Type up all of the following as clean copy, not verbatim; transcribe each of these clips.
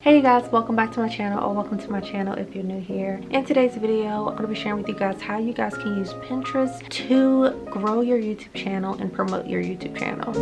Hey you guys, welcome back to my channel, or welcome to my channel if you're new here. In today's video, I'm going to be sharing with you guys how you guys can use Pinterest to grow your YouTube channel and promote your YouTube channel.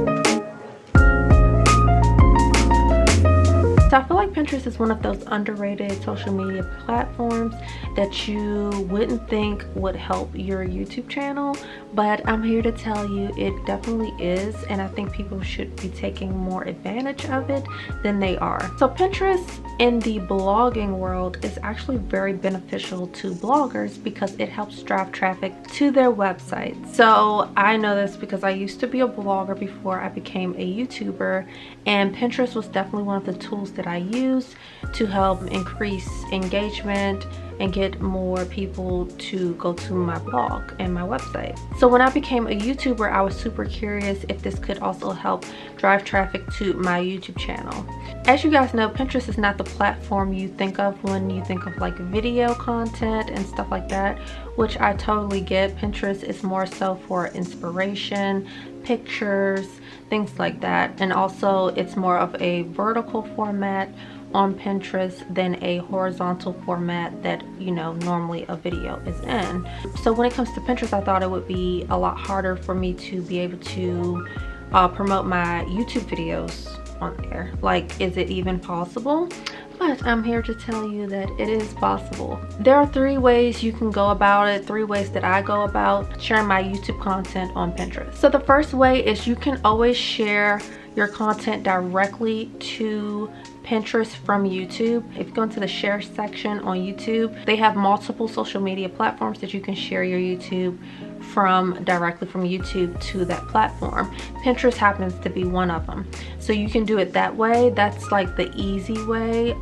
So I feel like Pinterest is one of those underrated social media platforms that you wouldn't think would help your YouTube channel, but I'm here to tell you it definitely is, and I think people should be taking more advantage of it than they are. So Pinterest in the blogging world is actually very beneficial to bloggers because it helps drive traffic to their website. So I know this because I used to be a blogger before I became a YouTuber, and Pinterest was definitely one of the tools that I use to help increase engagement and get more people to go to my blog and my website. So when I became a YouTuber, I was super curious if this could also help drive traffic to my YouTube channel. As you guys know, Pinterest is not the platform you think of when you think of like video content and stuff like that, which I totally get. Pinterest is more so for inspiration, pictures, things like that, and also it's more of a vertical format on Pinterest than a horizontal format that, you know, normally a video is in. So when it comes to Pinterest, I thought it would be a lot harder for me to be able to promote my YouTube videos on there. Like, is it even possible? But I'm here to tell you that it is possible. There are 3 ways you can go about it, 3 ways that I go about sharing my YouTube content on Pinterest. So the first way is you can always share your content directly to Pinterest from YouTube. If you go into the share section on YouTube, they have multiple social media platforms that you can share your YouTube from directly from YouTube to that platform. Pinterest happens to be one of them. So you can do it that way. That's like the easy way.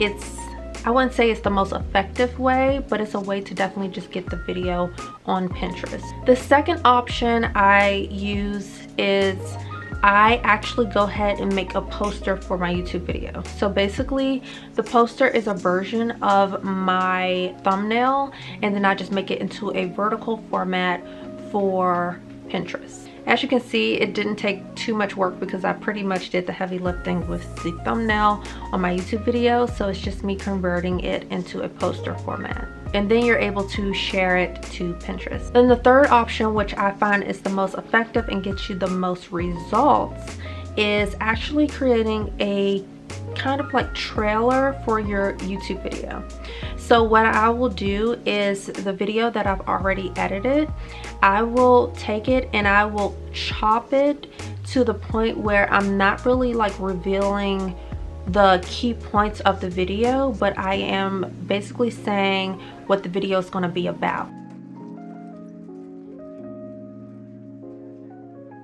I wouldn't say it's the most effective way, but it's a way to definitely just get the video on Pinterest. The second option I use is I actually go ahead and make a poster for my YouTube video. So basically the poster is a version of my thumbnail, and then I just make it into a vertical format for Pinterest. As you can see, it didn't take too much work because I pretty much did the heavy lifting with the thumbnail on my YouTube video. So it's just me converting it into a poster format. And then you're able to share it to Pinterest. Then the third option, which I find is the most effective and gets you the most results, is actually creating a kind of like trailer for your YouTube video. So what I will do is the video that I've already edited, I will take it and I will chop it to the point where I'm not really like revealing the key points of the video, but I am basically saying what the video is going to be about.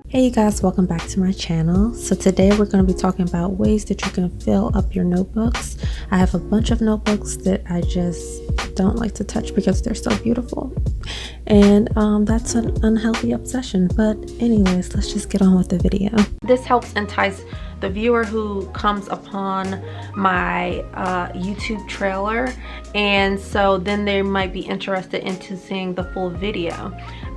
Hey you guys, welcome back to my channel. So today we're going to be talking about ways that you can fill up your notebooks. I have a bunch of notebooks that I just don't like to touch because they're so beautiful, and that's an unhealthy obsession. But anyways, let's just get on with the video. This helps entice the viewer who comes upon my YouTube trailer, and so then they might be interested into seeing the full video.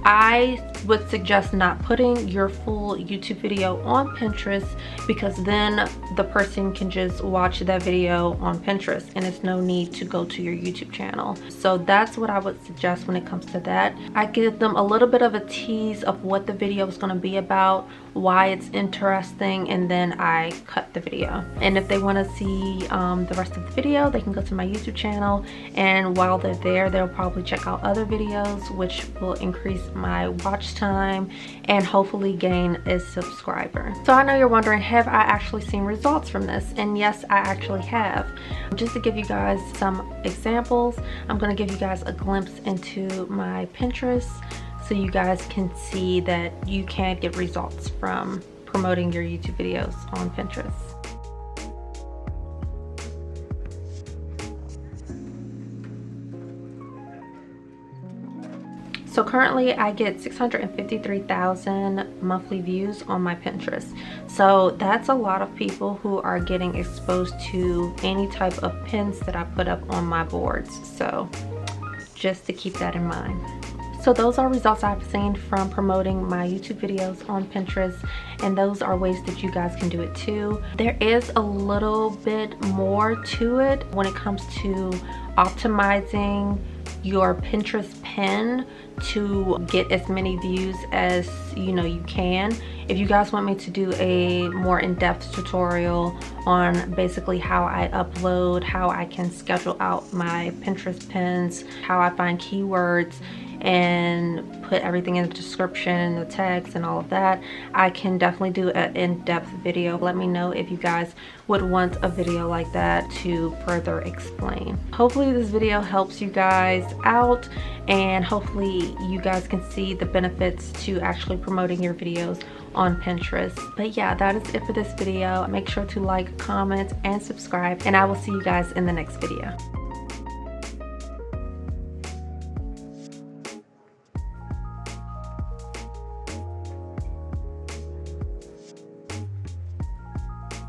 I would suggest not putting your full YouTube video on Pinterest, because then the person can just watch that video on Pinterest and it's no need to go to your YouTube channel. So that's what I would suggest when it comes to that. I give them a little bit of a tease of what the video is going to be about, why it's interesting, and then I cut the video. And if they want to see the rest of the video, they can go to my YouTube channel, and while they're there, they'll probably check out other videos, which will increase my watch time and hopefully gain a subscriber. So I know you're wondering, have I actually seen results from this? And yes, I actually have. Just to give you guys some examples, I'm going to give you guys a glimpse into my Pinterest so you guys can see that you can get results from promoting your YouTube videos on Pinterest. So currently I get 653,000 monthly views on my Pinterest. So that's a lot of people who are getting exposed to any type of pins that I put up on my boards. So just to keep that in mind. So those are results I've seen from promoting my YouTube videos on Pinterest, and those are ways that you guys can do it too. There is a little bit more to it when it comes to optimizing your Pinterest pin to get as many views as you can. If you guys want me to do a more in-depth tutorial on basically how I upload, how I can schedule out my Pinterest pins, how I find keywords and put everything in the description, the text and all of that, I can definitely do an in-depth video. Let me know if you guys would want a video like that to further explain. Hopefully this video helps you guys out, and hopefully you guys can see the benefits to actually promoting your videos on Pinterest. But yeah, that is it for this video. Make sure to like, comment, and subscribe, and I will see you guys in the next video.